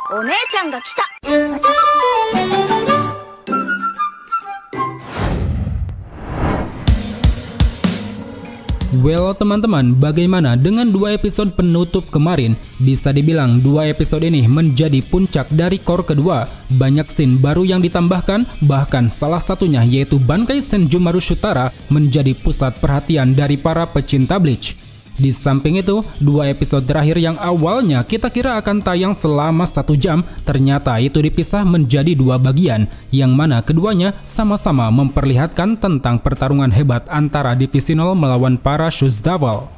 お姉ちゃんが来た。Well teman-teman, bagaimana dengan 2 episode penutup kemarin? Bisa dibilang 2 episode ini menjadi puncak dari core kedua. Banyak scene baru yang ditambahkan, bahkan salah satunya yaitu Bankai Senjumaru Shutara menjadi pusat perhatian dari para pecinta Bleach. Di samping itu, 2 episode terakhir yang awalnya kita kira akan tayang selama 1 jam, ternyata itu dipisah menjadi 2 bagian, yang mana keduanya sama-sama memperlihatkan tentang pertarungan hebat antara Divisional melawan para Shoes Devil.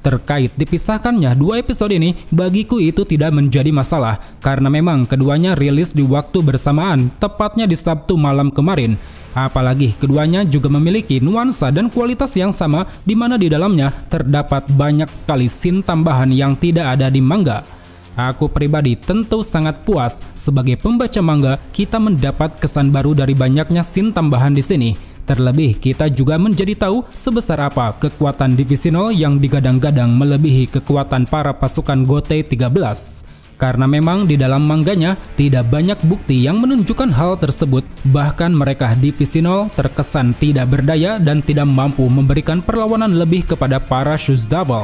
Terkait dipisahkannya 2 episode ini, bagiku itu tidak menjadi masalah, karena memang keduanya rilis di waktu bersamaan, tepatnya di Sabtu malam kemarin. Apalagi keduanya juga memiliki nuansa dan kualitas yang sama, di mana di dalamnya terdapat banyak sekali scene tambahan yang tidak ada di manga. Aku pribadi tentu sangat puas sebagai pembaca manga, kita mendapat kesan baru dari banyaknya scene tambahan di sini. Terlebih kita juga menjadi tahu sebesar apa kekuatan Divisional yang digadang-gadang melebihi kekuatan para pasukan Gotei 13. Karena memang di dalam mangganya tidak banyak bukti yang menunjukkan hal tersebut, bahkan mereka Divisional terkesan tidak berdaya dan tidak mampu memberikan perlawanan lebih kepada para Shoes Devil.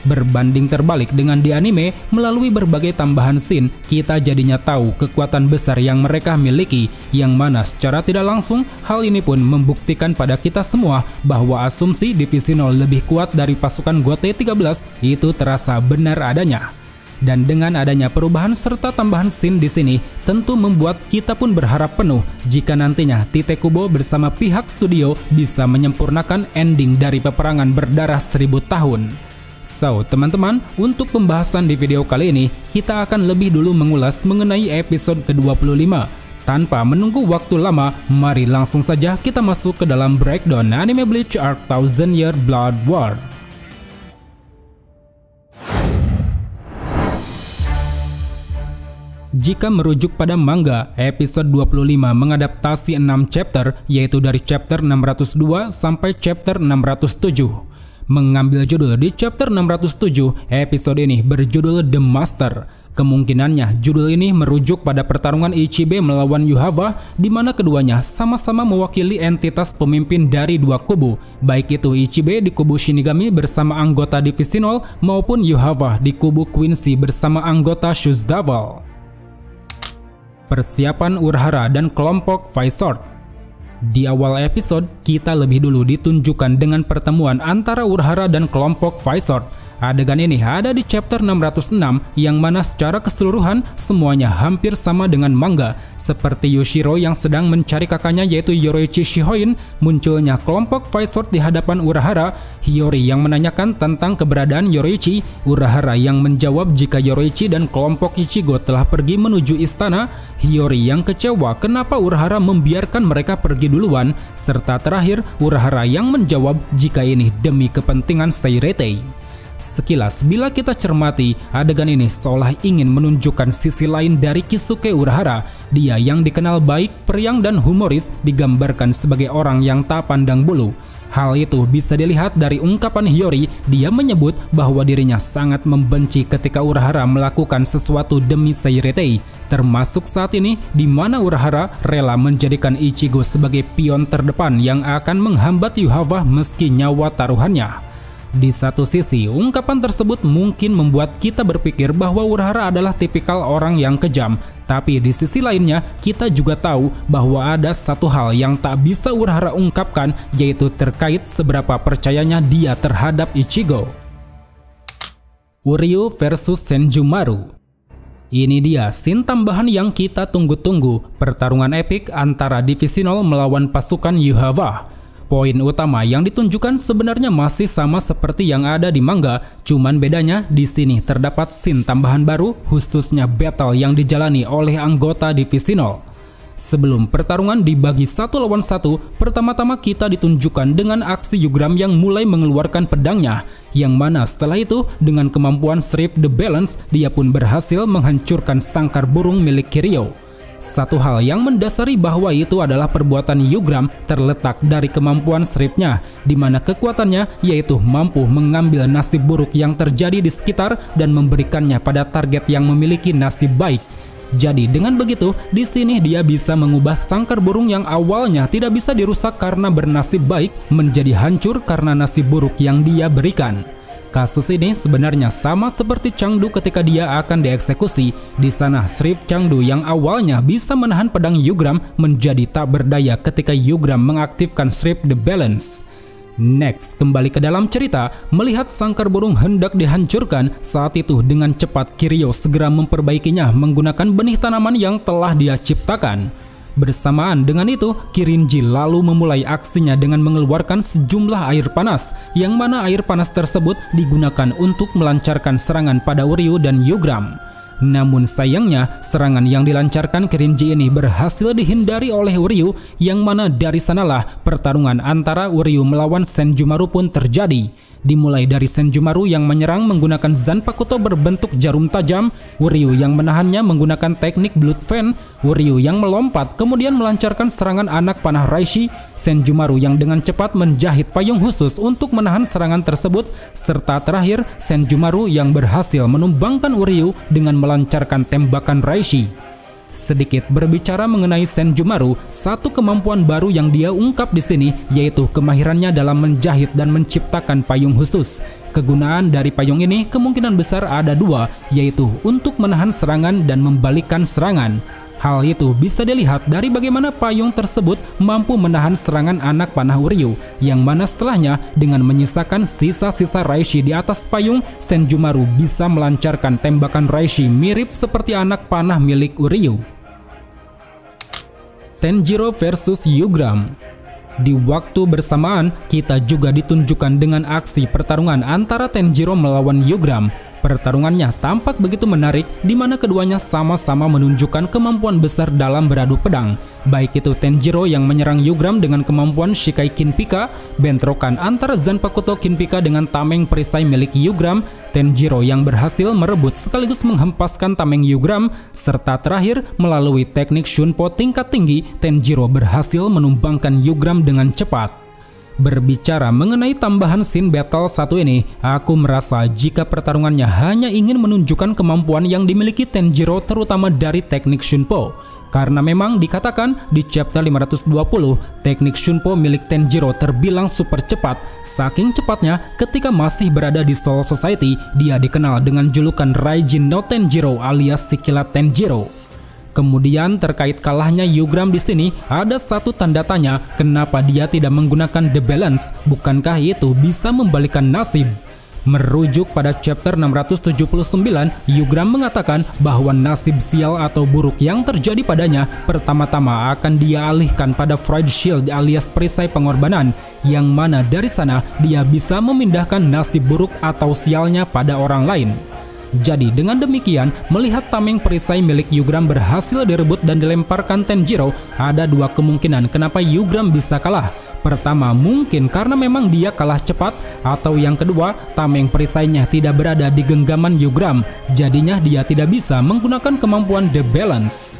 Berbanding terbalik dengan di anime, melalui berbagai tambahan scene, kita jadinya tahu kekuatan besar yang mereka miliki, yang mana secara tidak langsung, hal ini pun membuktikan pada kita semua bahwa asumsi Divisional lebih kuat dari pasukan Gotei 13 itu terasa benar adanya. Dan dengan adanya perubahan serta tambahan scene di sini, tentu membuat kita pun berharap penuh jika nantinya Tite Kubo bersama pihak studio bisa menyempurnakan ending dari peperangan berdarah 1000 tahun. So, teman-teman, untuk pembahasan di video kali ini, kita akan lebih dulu mengulas mengenai episode ke-25. Tanpa menunggu waktu lama, mari langsung saja kita masuk ke dalam breakdown anime Bleach Arc Thousand Year Blood War. Jika merujuk pada manga, episode 25 mengadaptasi 6 chapter, yaitu dari chapter 602 sampai chapter 607. Mengambil judul di chapter 607, episode ini berjudul The Master. Kemungkinannya judul ini merujuk pada pertarungan Ichibe melawan Yuhava, di mana keduanya sama-sama mewakili entitas pemimpin dari 2 kubu, baik itu Ichibe di kubu Shinigami bersama anggota Divisional maupun Yuhava di kubu Quincy bersama anggota Shoes Devil. Persiapan Urahara dan kelompok Vizord. Di awal episode, kita lebih dulu ditunjukkan dengan pertemuan antara Urahara dan kelompok Vizord. Adegan ini ada di chapter 606, yang mana secara keseluruhan semuanya hampir sama dengan manga. Seperti Yushiro yang sedang mencari kakaknya yaitu Yoroichi Shihoin, munculnya kelompok Vizord di hadapan Urahara, Hiyori yang menanyakan tentang keberadaan Yoroichi, Urahara yang menjawab jika Yoroichi dan kelompok Ichigo telah pergi menuju istana, Hiyori yang kecewa kenapa Urahara membiarkan mereka pergi duluan, serta terakhir Urahara yang menjawab jika ini demi kepentingan Seirete. Sekilas, bila kita cermati, adegan ini seolah ingin menunjukkan sisi lain dari Kisuke Urahara. Dia yang dikenal baik, periang dan humoris digambarkan sebagai orang yang tak pandang bulu. Hal itu bisa dilihat dari ungkapan Hiyori, dia menyebut bahwa dirinya sangat membenci ketika Urahara melakukan sesuatu demi Seirete. Termasuk saat ini, di mana Urahara rela menjadikan Ichigo sebagai pion terdepan yang akan menghambat Yuhava meski nyawa taruhannya. Di satu sisi, ungkapan tersebut mungkin membuat kita berpikir bahwa Urahara adalah tipikal orang yang kejam. Tapi di sisi lainnya, kita juga tahu bahwa ada satu hal yang tak bisa Urahara ungkapkan, yaitu terkait seberapa percayanya dia terhadap Ichigo. Uryu versus Senjumaru. Ini dia scene tambahan yang kita tunggu-tunggu, pertarungan epik antara Divisional melawan pasukan Yuhava. Poin utama yang ditunjukkan sebenarnya masih sama seperti yang ada di manga, cuman bedanya di sini terdapat scene tambahan baru, khususnya battle yang dijalani oleh anggota Divisional. Sebelum pertarungan dibagi 1 lawan 1, pertama-tama kita ditunjukkan dengan aksi Yugram yang mulai mengeluarkan pedangnya, yang mana setelah itu dengan kemampuan Shrift the Balance, dia pun berhasil menghancurkan sangkar burung milik Kiryu. Satu hal yang mendasari bahwa itu adalah perbuatan Yugram terletak dari kemampuan Shrift-nya, di mana kekuatannya yaitu mampu mengambil nasib buruk yang terjadi di sekitar dan memberikannya pada target yang memiliki nasib baik. Jadi dengan begitu, di sini dia bisa mengubah sangkar burung yang awalnya tidak bisa dirusak karena bernasib baik menjadi hancur karena nasib buruk yang dia berikan. Kasus ini sebenarnya sama seperti Chengdu ketika dia akan dieksekusi. Di sana Shrip Chengdu yang awalnya bisa menahan pedang Yugram menjadi tak berdaya ketika Yugram mengaktifkan Shrip the Balance. Next, kembali ke dalam cerita, melihat sangkar burung hendak dihancurkan, saat itu dengan cepat Kiryu segera memperbaikinya menggunakan benih tanaman yang telah dia ciptakan. Bersamaan dengan itu, Kirinji lalu memulai aksinya dengan mengeluarkan sejumlah air panas, yang mana air panas tersebut digunakan untuk melancarkan serangan pada Uryu dan Yugram. Namun sayangnya, serangan yang dilancarkan Kirinji ini berhasil dihindari oleh Uryu, yang mana dari sanalah pertarungan antara Uryu melawan Senjumaru pun terjadi. Dimulai dari Senjumaru yang menyerang menggunakan Zanpakuto berbentuk jarum tajam, Uryu yang menahannya menggunakan teknik Blood Fan, Uryu yang melompat kemudian melancarkan serangan anak panah Raishi, Senjumaru yang dengan cepat menjahit payung khusus untuk menahan serangan tersebut, serta terakhir Senjumaru yang berhasil menumbangkan Uryu dengan melancarkan tembakan Raishi. Sedikit berbicara mengenai Senjumaru, satu kemampuan baru yang dia ungkap di sini yaitu kemahirannya dalam menjahit dan menciptakan payung khusus. Kegunaan dari payung ini kemungkinan besar ada dua, yaitu untuk menahan serangan dan membalikkan serangan. Hal itu bisa dilihat dari bagaimana payung tersebut mampu menahan serangan anak panah Uryu, yang mana setelahnya dengan menyisakan sisa-sisa Raishi di atas payung, Senjumaru bisa melancarkan tembakan Raishi mirip seperti anak panah milik Uryu. Tenjiro versus Yugram. Di waktu bersamaan, kita juga ditunjukkan dengan aksi pertarungan antara Tenjiro melawan Yugram. Pertarungannya tampak begitu menarik, di mana keduanya sama-sama menunjukkan kemampuan besar dalam beradu pedang. Baik itu Tenjiro yang menyerang Yugram dengan kemampuan Shikai Kinpika, bentrokan antara Zanpakuto Kinpika dengan tameng perisai milik Yugram, Tenjiro yang berhasil merebut sekaligus menghempaskan tameng Yugram, serta terakhir melalui teknik Shunpo tingkat tinggi, Tenjiro berhasil menumbangkan Yugram dengan cepat. Berbicara mengenai tambahan scene battle satu ini, aku merasa jika pertarungannya hanya ingin menunjukkan kemampuan yang dimiliki Tenjiro terutama dari teknik Shunpo. Karena memang dikatakan di chapter 520, teknik Shunpo milik Tenjiro terbilang super cepat. Saking cepatnya, ketika masih berada di Soul Society, dia dikenal dengan julukan Raijin no Tenjiro alias Sikilat Tenjiro. Kemudian terkait kalahnya Yugram di sini ada satu tanda tanya, kenapa dia tidak menggunakan The Balance? Bukankah itu bisa membalikkan nasib? Merujuk pada chapter 679, Yugram mengatakan bahwa nasib sial atau buruk yang terjadi padanya pertama-tama akan dia alihkan pada Freud Shield alias perisai pengorbanan, yang mana dari sana dia bisa memindahkan nasib buruk atau sialnya pada orang lain. Jadi dengan demikian, melihat tameng perisai milik Yugram berhasil direbut dan dilemparkan Tenjiro, ada dua kemungkinan kenapa Yugram bisa kalah. Pertama, mungkin karena memang dia kalah cepat, atau yang kedua, tameng perisainya tidak berada di genggaman Yugram, jadinya dia tidak bisa menggunakan kemampuan The Balance.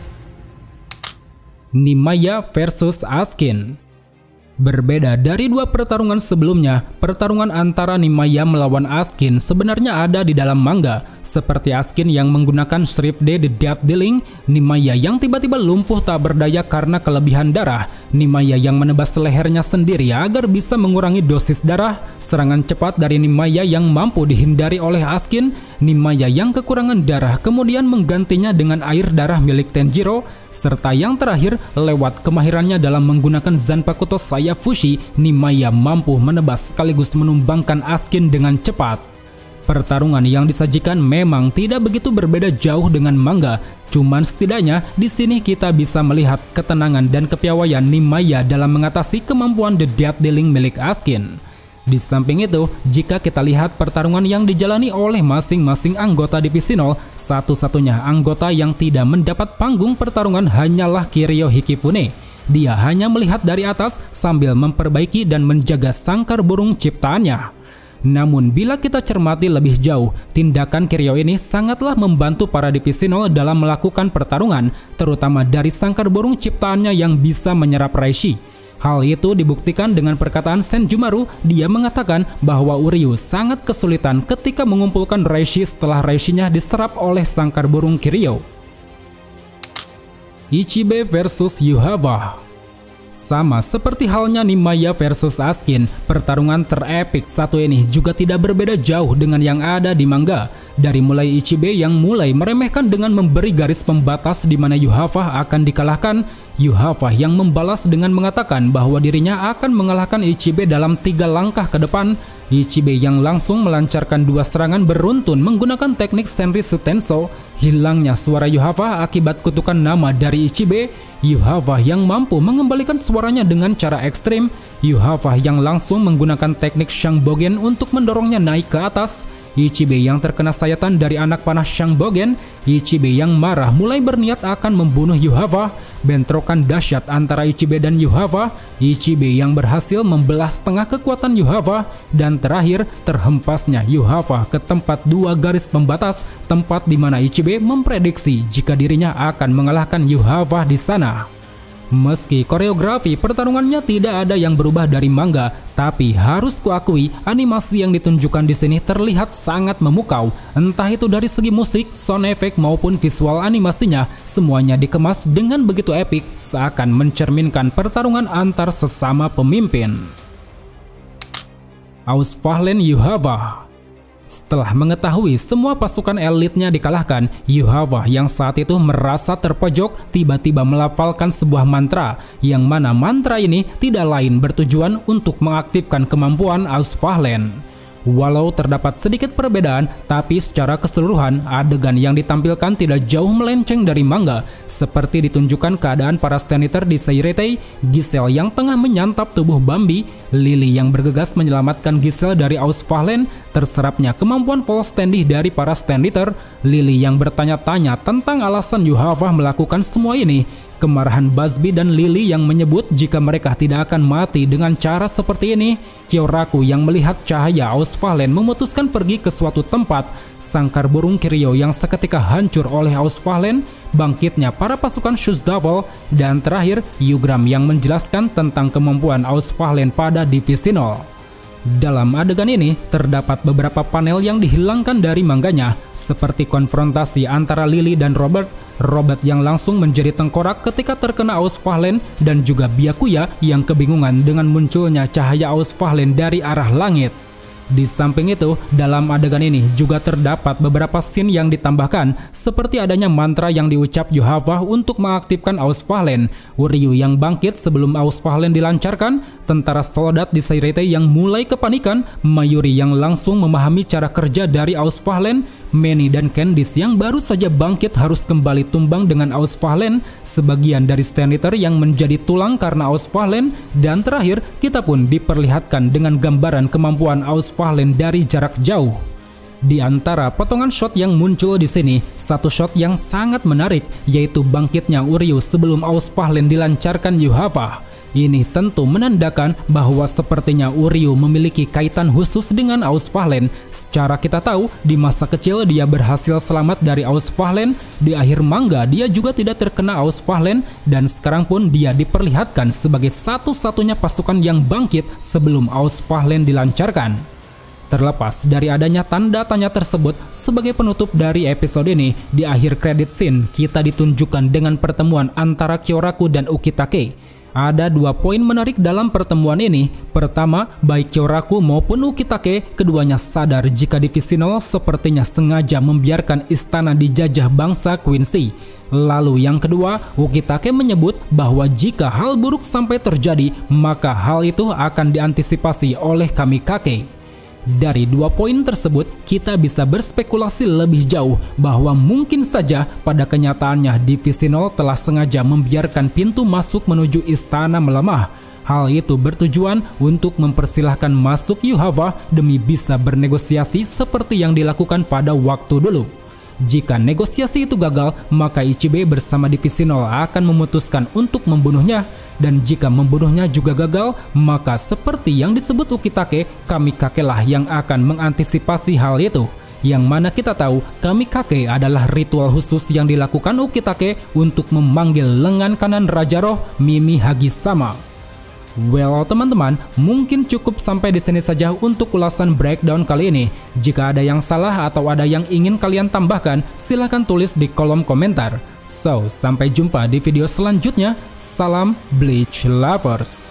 Nimaya versus Askin. Berbeda dari dua pertarungan sebelumnya, pertarungan antara Nimaya melawan Askin sebenarnya ada di dalam manga. Seperti Askin yang menggunakan Shrip the Death Dealing, Nimaya yang tiba-tiba lumpuh tak berdaya karena kelebihan darah, Nimaya yang menebas lehernya sendiri agar bisa mengurangi dosis darah, serangan cepat dari Nimaya yang mampu dihindari oleh Askin, Nimaya yang kekurangan darah kemudian menggantinya dengan air darah milik Tenjiro, serta yang terakhir lewat kemahirannya dalam menggunakan Zanpakuto Sayafushi, Nimaya mampu menebas sekaligus menumbangkan Askin dengan cepat. Pertarungan yang disajikan memang tidak begitu berbeda jauh dengan manga, cuman setidaknya di sini kita bisa melihat ketenangan dan kepiawaian Nimaya dalam mengatasi kemampuan The Death Dealing milik Askin. Di samping itu, jika kita lihat pertarungan yang dijalani oleh masing-masing anggota divisi 0, satu-satunya anggota yang tidak mendapat panggung pertarungan hanyalah Kiryu Hikifune. Dia hanya melihat dari atas sambil memperbaiki dan menjaga sangkar burung ciptaannya. Namun bila kita cermati lebih jauh, tindakan Kiryu ini sangatlah membantu para divisi 0 dalam melakukan pertarungan, terutama dari sangkar burung ciptaannya yang bisa menyerap Raishi. Hal itu dibuktikan dengan perkataan Senjumaru, dia mengatakan bahwa Uryu sangat kesulitan ketika mengumpulkan Raishi setelah Raishinya diserap oleh sangkar burung Kiryu. Ichibe versus Yhwach. Sama seperti halnya Nimaya versus Askin, pertarungan terepik satu ini juga tidak berbeda jauh dengan yang ada di manga. Dari mulai Ichibe yang mulai meremehkan dengan memberi garis pembatas di mana Yhwach akan dikalahkan, Yhwach yang membalas dengan mengatakan bahwa dirinya akan mengalahkan Ichibe dalam 3 langkah ke depan. Ichibe yang langsung melancarkan 2 serangan beruntun menggunakan teknik Senritsu Tenso. Hilangnya suara Yhwach akibat kutukan nama dari Ichibe. Yhwach yang mampu mengembalikan suaranya dengan cara ekstrim. Yhwach yang langsung menggunakan teknik Shangbogen untuk mendorongnya naik ke atas. Ichibe yang terkena sayatan dari anak panah Shangbogen. Ichibe yang marah mulai berniat akan membunuh Yhwach. Bentrokan dahsyat antara Ichibe dan Yhwach. Ichibe yang berhasil membelah setengah kekuatan Yhwach. Dan terakhir, terhempasnya Yhwach ke tempat 2 garis pembatas, tempat di mana Ichibe memprediksi jika dirinya akan mengalahkan Yhwach di sana. Meski koreografi pertarungannya tidak ada yang berubah dari manga, tapi harus kuakui animasi yang ditunjukkan di sini terlihat sangat memukau. Entah itu dari segi musik, sound effect maupun visual animasinya, semuanya dikemas dengan begitu epik, seakan mencerminkan pertarungan antar sesama pemimpin. Ausfahlen Yhwach. Setelah mengetahui semua pasukan elitnya dikalahkan, Yhwach yang saat itu merasa terpojok tiba-tiba melafalkan sebuah mantra, yang mana mantra ini tidak lain bertujuan untuk mengaktifkan kemampuan Ausfahlen. Walau terdapat sedikit perbedaan, tapi secara keseluruhan adegan yang ditampilkan tidak jauh melenceng dari manga, seperti ditunjukkan keadaan para stand-eater di Seiretei, Giselle yang tengah menyantap tubuh Bambi, Lily yang bergegas menyelamatkan Giselle dari Ausfahlen, terserapnya kemampuan full standing dari para stand-eater, Lily yang bertanya-tanya tentang alasan Yhwach melakukan semua ini, kemarahan Busby dan Lily yang menyebut jika mereka tidak akan mati dengan cara seperti ini, Kyoraku yang melihat cahaya Ausfahlen memutuskan pergi ke suatu tempat, sangkar burung Kiryu yang seketika hancur oleh Ausfahlen, bangkitnya para pasukan Shoes Devil, dan terakhir Yugram yang menjelaskan tentang kemampuan Ausfahlen pada Divisi 0. Dalam adegan ini, terdapat beberapa panel yang dihilangkan dari manganya, seperti konfrontasi antara Lily dan Robert yang langsung menjadi tengkorak ketika terkena Ausfahlen, dan juga Byakuya yang kebingungan dengan munculnya cahaya Ausfahlen dari arah langit. Di samping itu, dalam adegan ini juga terdapat beberapa scene yang ditambahkan, seperti adanya mantra yang diucap Yhwach untuk mengaktifkan Ausfahlen, Uryu yang bangkit sebelum Ausfahlen dilancarkan, tentara soldat di Seiretei yang mulai kepanikan, Mayuri yang langsung memahami cara kerja dari Ausfahlen, Manny dan Candice yang baru saja bangkit harus kembali tumbang dengan Ausfahlen, sebagian dari stand-eater yang menjadi tulang karena Ausfahlen, dan terakhir kita pun diperlihatkan dengan gambaran kemampuan Ausfahlen dari jarak jauh. Di antara potongan shot yang muncul di sini, satu shot yang sangat menarik yaitu bangkitnya Uryu sebelum Ausfahlen dilancarkan Yhwach. Ini tentu menandakan bahwa sepertinya Uryu memiliki kaitan khusus dengan Ausfahlen. Secara kita tahu, di masa kecil dia berhasil selamat dari Ausfahlen, di akhir manga dia juga tidak terkena Ausfahlen, dan sekarang pun dia diperlihatkan sebagai satu-satunya pasukan yang bangkit sebelum Ausfahlen dilancarkan. Terlepas dari adanya tanda tanya tersebut, sebagai penutup dari episode ini, di akhir credit scene kita ditunjukkan dengan pertemuan antara Kyoraku dan Ukitake. Ada 2 poin menarik dalam pertemuan ini. Pertama, baik Kyoraku maupun Ukitake, keduanya sadar jika Divisi 0 sepertinya sengaja membiarkan istana dijajah bangsa Quincy. Lalu yang kedua, Ukitake menyebut bahwa jika hal buruk sampai terjadi, maka hal itu akan diantisipasi oleh Kamikake. Dari 2 poin tersebut, kita bisa berspekulasi lebih jauh bahwa mungkin saja pada kenyataannya Divisi 0 telah sengaja membiarkan pintu masuk menuju istana melemah. Hal itu bertujuan untuk mempersilahkan masuk Yhwach demi bisa bernegosiasi seperti yang dilakukan pada waktu dulu. Jika negosiasi itu gagal, maka Ichibe bersama Divisi 0 akan memutuskan untuk membunuhnya. Dan jika membunuhnya juga gagal, maka seperti yang disebut Ukitake, Kamikake lah yang akan mengantisipasi hal itu. Yang mana kita tahu, Kamikake adalah ritual khusus yang dilakukan Ukitake untuk memanggil lengan kanan Raja Roh, Mimi Hagi-sama. Well teman-teman, mungkin cukup sampai di sini saja untuk ulasan breakdown kali ini. Jika ada yang salah atau ada yang ingin kalian tambahkan, silahkan tulis di kolom komentar. So, sampai jumpa di video selanjutnya. Salam Bleach Lovers.